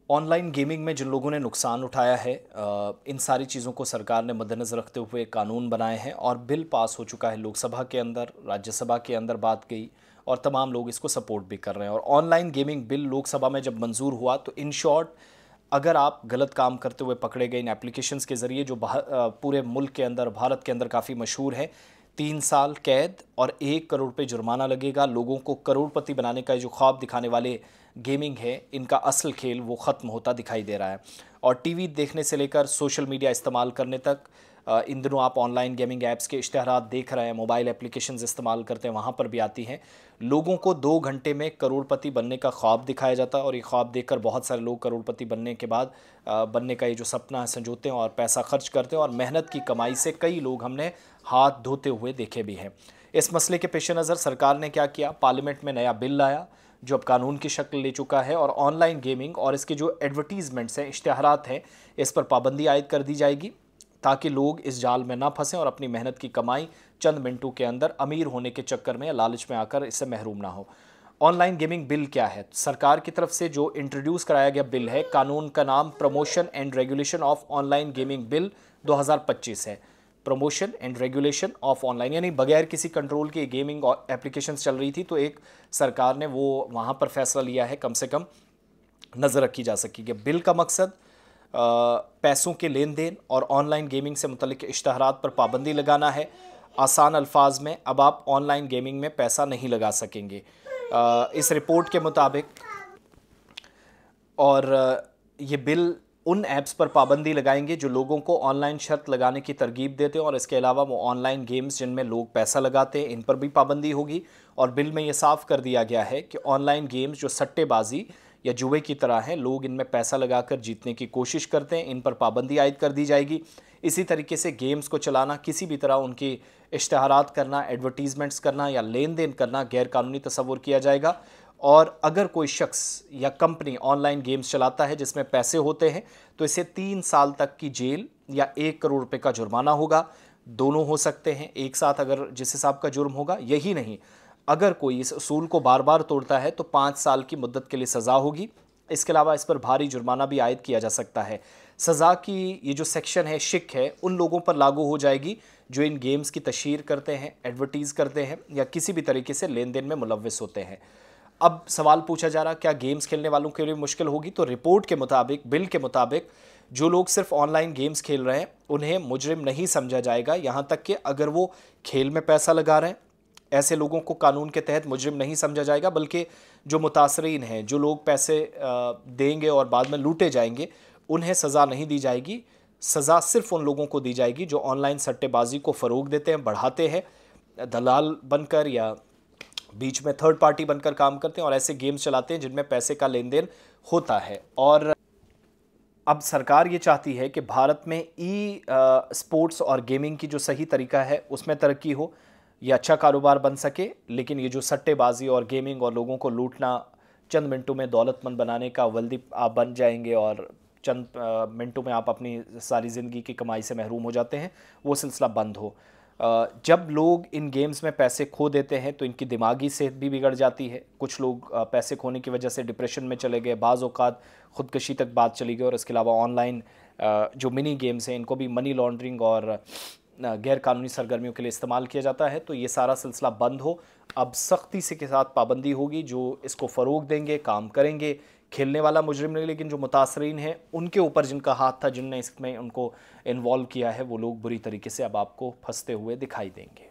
Online gaming में जिन लोगों ने नुकसान उठाया है, इन सारी चीज़ों को सरकार ने मद्देनज़र रखते हुए कानून बनाए हैं और बिल पास हो चुका है लोकसभा के अंदर, राज्यसभा के अंदर बात गई और तमाम लोग इसको सपोर्ट भी कर रहे हैं। और ऑनलाइन गेमिंग बिल लोकसभा में जब मंजूर हुआ तो इन शॉर्ट, अगर आप गलत काम करते हुए पकड़े गए इन एप्लीकेशंस के ज़रिए जो पूरे मुल्क के अंदर, भारत के अंदर काफ़ी मशहूर है, 3 साल कैद और 1 करोड़ रुपये जुर्माना लगेगा। लोगों को करोड़पति बनाने का जो ख्वाब दिखाने वाले गेमिंग है, इनका असल खेल वो ख़त्म होता दिखाई दे रहा है। और टीवी देखने से लेकर सोशल मीडिया इस्तेमाल करने तक, इन दिनों आप ऑनलाइन गेमिंग ऐप्स के इश्तहारात देख रहे हैं, मोबाइल एप्लीकेशंस इस्तेमाल करते हैं, वहाँ पर भी आती हैं। लोगों को 2 घंटे में करोड़पति बनने का ख्वाब दिखाया जाता है और ये ख्वाब देखकर बहुत सारे लोग करोड़पति बनने के बाद बनने का ये जो सपना है संजोते हैं और पैसा खर्च करते हैं और मेहनत की कमाई से कई लोग हमने हाथ धोते हुए देखे भी हैं। इस मसले के पेश नज़र सरकार ने क्या किया, पार्लियामेंट में नया बिल लाया जो अब कानून की शक्ल ले चुका है और ऑनलाइन गेमिंग और इसके जो एडवर्टीजमेंट्स हैं, इश्तहारात हैं, इस पर पाबंदी आयद कर दी जाएगी ताकि लोग इस जाल में ना फंसें और अपनी मेहनत की कमाई चंद मिनटों के अंदर अमीर होने के चक्कर में या लालच में आकर इससे महरूम ना हो। ऑनलाइन गेमिंग बिल क्या है? सरकार की तरफ से जो इंट्रोड्यूस कराया गया बिल है, कानून का नाम promotion and regulation of online gaming bill 2025 है। Promotion and regulation of online, यानी बगैर किसी कंट्रोल के गेमिंग और एप्लीकेशंस चल रही थी तो एक सरकार ने वो वहाँ पर फैसला लिया है, कम से कम नज़र रखी जा सकेगी। बिल का मकसद पैसों के लेन देन और ऑनलाइन गेमिंग से मुतल्लिक इश्तहारात पर पाबंदी लगाना है। आसान अल्फाज में, अब आप ऑनलाइन गेमिंग में पैसा नहीं लगा सकेंगे। इस रिपोर्ट के मुताबिक, और ये बिल उन ऐप्स पर पाबंदी लगाएंगे जो लोगों को ऑनलाइन शर्त लगाने की तरगीब देते हैं और इसके अलावा वो ऑनलाइन गेम्स जिनमें लोग पैसा लगाते हैं, इन पर भी पाबंदी होगी। और बिल में ये साफ कर दिया गया है कि ऑनलाइन गेम्स जो सट्टेबाजी या जुए की तरह हैं, लोग इनमें पैसा लगाकर जीतने की कोशिश करते हैं, इन पर पाबंदी आयद कर दी जाएगी। इसी तरीके से गेम्स को चलाना, किसी भी तरह उनकी इश्तहारात करना, एडवर्टीज़मेंट्स करना या लेन देन करना गैर कानूनी तस्वुर किया जाएगा। और अगर कोई शख्स या कंपनी ऑनलाइन गेम्स चलाता है जिसमें पैसे होते हैं तो इसे 3 साल तक की जेल या 1 करोड़ रुपए का जुर्माना होगा। दोनों हो सकते हैं एक साथ, अगर जिस हिसाब का जुर्म होगा। यही नहीं, अगर कोई इस उसूल को बार बार तोड़ता है तो 5 साल की मुद्दत के लिए सज़ा होगी। इसके अलावा इस पर भारी जुर्माना भी आयद किया जा सकता है। सज़ा की ये जो सेक्शन है, शिक है, उन लोगों पर लागू हो जाएगी जो इन गेम्स की तशहीर करते हैं, एडवर्टीज़ करते हैं या किसी भी तरीके से लेन देन में मुलव्वस होते हैं। अब सवाल पूछा जा रहा, क्या गेम्स खेलने वालों के लिए मुश्किल होगी? तो रिपोर्ट के मुताबिक, बिल के मुताबिक, जो लोग सिर्फ ऑनलाइन गेम्स खेल रहे हैं उन्हें मुजरिम नहीं समझा जाएगा। यहाँ तक कि अगर वो खेल में पैसा लगा रहे हैं, ऐसे लोगों को कानून के तहत मुजरिम नहीं समझा जाएगा, बल्कि जो मुतासरीन हैं, जो लोग पैसे देंगे और बाद में लूटे जाएंगे, उन्हें सज़ा नहीं दी जाएगी। सज़ा सिर्फ उन लोगों को दी जाएगी जो ऑनलाइन सट्टेबाजी को फ़रोग देते हैं, बढ़ाते हैं, दलाल बनकर या बीच में थर्ड पार्टी बनकर काम करते हैं और ऐसे गेम्स चलाते हैं जिनमें पैसे का लेन देन होता है। और अब सरकार ये चाहती है कि भारत में ई स्पोर्ट्स और गेमिंग की जो सही तरीका है उसमें तरक्की हो, ये अच्छा कारोबार बन सके। लेकिन ये जो सट्टेबाजी और गेमिंग और लोगों को लूटना, चंद मिनटों में दौलतमंद बनाने का वल्दी आप बन जाएंगे और चंद मिनटों में आप अपनी सारी ज़िंदगी की कमाई से महरूम हो जाते हैं, वो सिलसिला बंद हो। जब लोग इन गेम्स में पैसे खो देते हैं तो इनकी दिमागी सेहत भी बिगड़ जाती है। कुछ लोग पैसे खोने की वजह से डिप्रेशन में चले गए, बाज़ औक़ात ख़ुदकशी तक बात चली गई। और इसके अलावा ऑनलाइन जो मिनी गेम्स हैं, इनको भी मनी लॉन्ड्रिंग और गैर कानूनी सरगर्मियों के लिए इस्तेमाल किया जाता है। तो ये सारा सिलसिला बंद हो, अब सख्ती से के साथ पाबंदी होगी। जो इसको फ़रोग देंगे, काम करेंगे, खेलने वाला मुजरिम नहीं, लेकिन जो मुतासरीन हैं उनके ऊपर जिनका हाथ था, जिनने इसमें उनको इन्वॉल्व किया है, वो लोग बुरी तरीके से अब आपको फंसते हुए दिखाई देंगे।